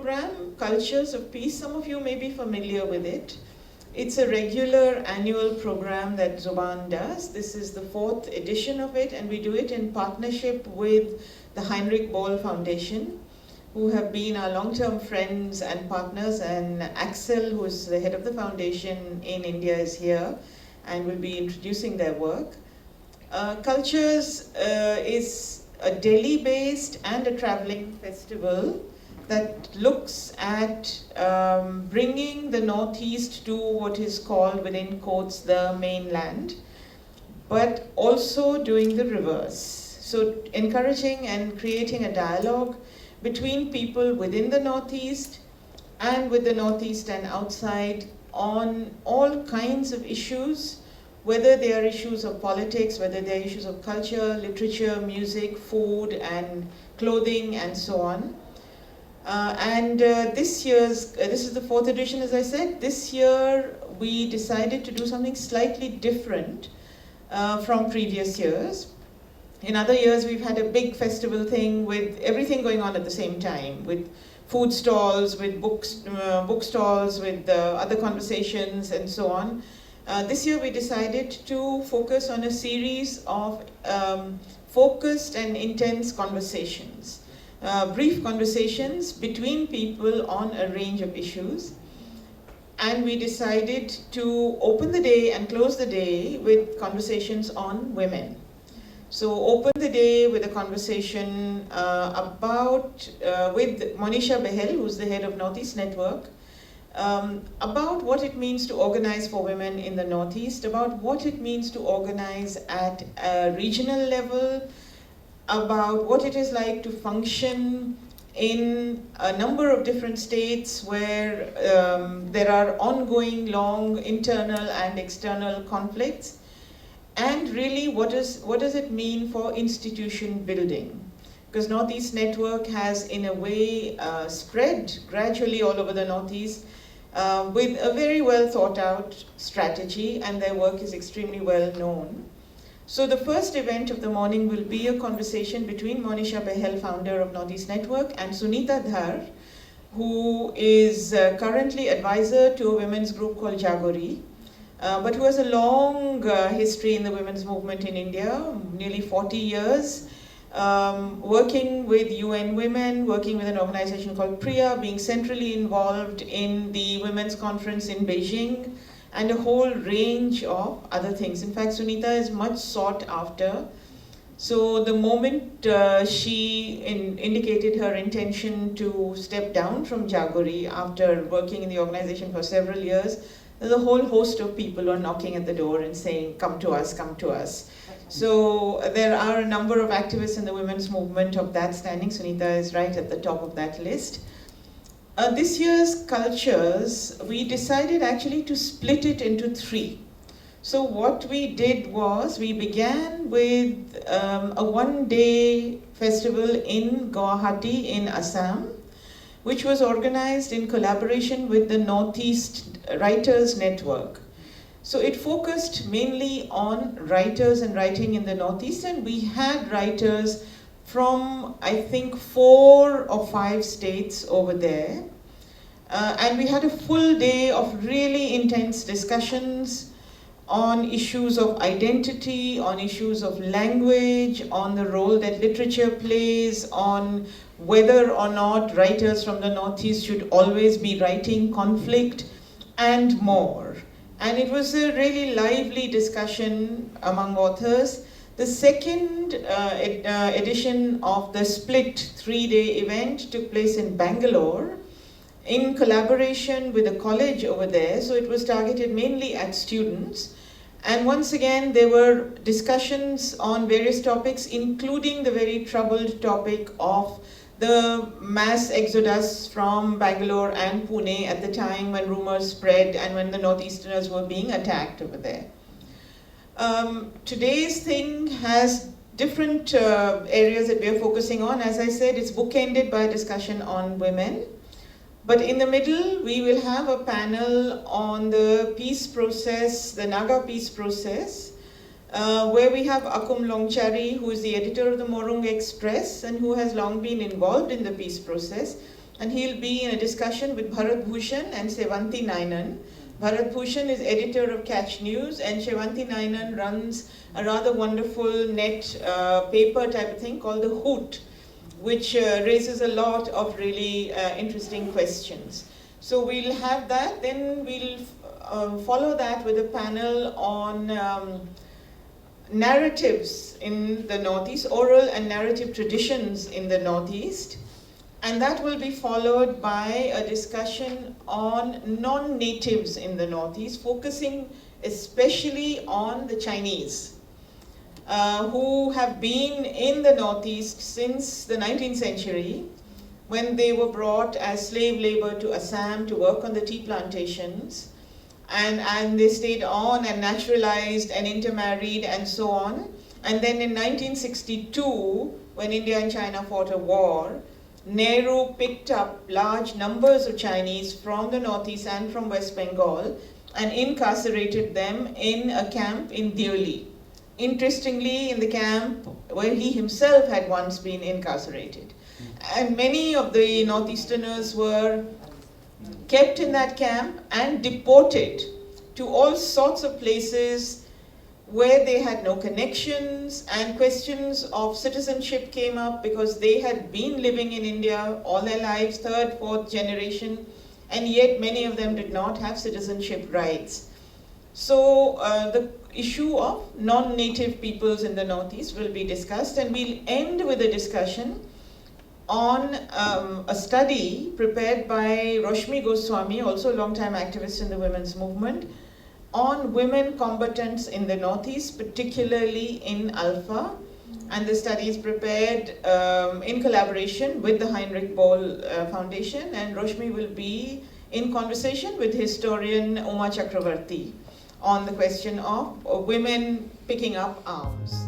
program, Cultures of Peace. Some of you may be familiar with it. It's a regular annual program that Zubaan does. This is the 4th edition of it, and we do it in partnership with the Heinrich Boll Foundation, who have been our long-term friends and partners, and Axel, who's the head of the foundation in India, is here and will be introducing their work. Cultures is a Delhi-based and a traveling festival that looks at bringing the Northeast to what is called, within quotes, the mainland, but also doing the reverse. So encouraging and creating a dialogue between people within the Northeast and with the Northeast and outside on all kinds of issues, whether they are issues of politics, whether they are issues of culture, literature, music, food, and clothing, and so on. This is the 4th edition, as I said. This year we decided to do something slightly different from previous years. In other years we've had a big festival thing with everything going on at the same time, with food stalls, with book stalls, with other conversations, and so on. This year we decided to focus on a series of focused and intense conversations. Brief conversations between people on a range of issues. And we decided to open the day and close the day with conversations on women. So open the day with a conversation with MonishaBehal, who's the head of Northeast Network, about what it means to organize for women in the Northeast, about what it means to organize at a regional level, about what it is like to function in a number of different states where there are ongoing long internal and external conflicts, and really what does it mean for institution building. Because Northeast Network has in a way spread gradually all over the Northeast with a very well thought out strategy, and their work is extremely well known. So the first event of the morning will be a conversation between MonishaBehal, founder of Northeast Network, and Sunita Dhar, who is currently advisor to a women's group called Jagori, but who has a long history in the women's movement in India, nearly 40 years, working with UN Women, working with an organization called Priya, being centrally involved in the Women's Conference in Beijing, and a whole range of other things. In fact, Sunita is much sought after. So the moment she indicated her intention to step down from Jagori after working in the organization for several years, there's a whole host of people who are knocking at the door and saying, come to us, come to us. So there are a number of activists in the women's movement of that standing. Sunita is right at the top of that list. This year's cultures, we decided actually to split it into 3. So what we did was, we began with a one-day festival in Guwahati in Assam, which was organized in collaboration with the Northeast Writers Network. So it focused mainly on writers and writing in the Northeast, and we had writers from, I think, 4 or 5 states over there. And we had a full day of really intense discussions on issues of identity, on issues of language, on the role that literature plays, on whether or not writers from the Northeast should always be writing conflict, and more. And it was a really lively discussion among authors. The second edition of the split 3-day event took place in Bangalore in collaboration with a college over there. So it was targeted mainly at students. And once again, there were discussions on various topics, including the very troubled topic of the mass exodus from Bangalore and Pune at the time when rumors spread and when the Northeasterners were being attacked over there. Today's thing has different areas that we are focusing on. As I said, it's bookended by a discussion on women. But in the middle, we will have a panel on the peace process, the Naga peace process, where we have AkumLongchari, who is the editor of the Morung Express and who has long been involved in the peace process. and he'll be in a discussion with Bharat Bhushan and Sevanti Nainan. Bharat Bhushan is editor of Catch News, and Sevanti Nainan runs a rather wonderful net paper type of thing called The Hoot, which raises a lot of really interesting questions. So we'll have that, then we'll follow that with a panel on narratives in the Northeast, oral and narrative traditions in the Northeast. And that will be followed by a discussion on non-natives in the Northeast, focusing especially on the Chinese, who have been in the Northeast since the 19th century, when they were brought as slave labor to Assam to work on the tea plantations. And they stayed on and naturalized and intermarried and so on. And then in 1962, when India and China fought a war, Nehru picked up large numbers of Chinese from the Northeast and from West Bengal and incarcerated them in a camp in Deoli. Interestingly, in the camp where he himself had once been incarcerated. And many of the Northeasterners were kept in that camp and deported to all sorts of places where they had no connections, and questions of citizenship came up because they had been living in India all their lives, third, fourth generation, and yet many of them did not have citizenship rights. So the issue of non-native peoples in the Northeast will be discussed, and we'll end with a discussion on a study prepared by RoshmiGoswami, also a long-time activist in the women's movement, on women combatants in the Northeast, particularly in Alpha. And the study is prepared in collaboration with the Heinrich Boll Foundation, and Roshmi will be in conversation with historian Uma Chakravarti on the question of women picking up arms.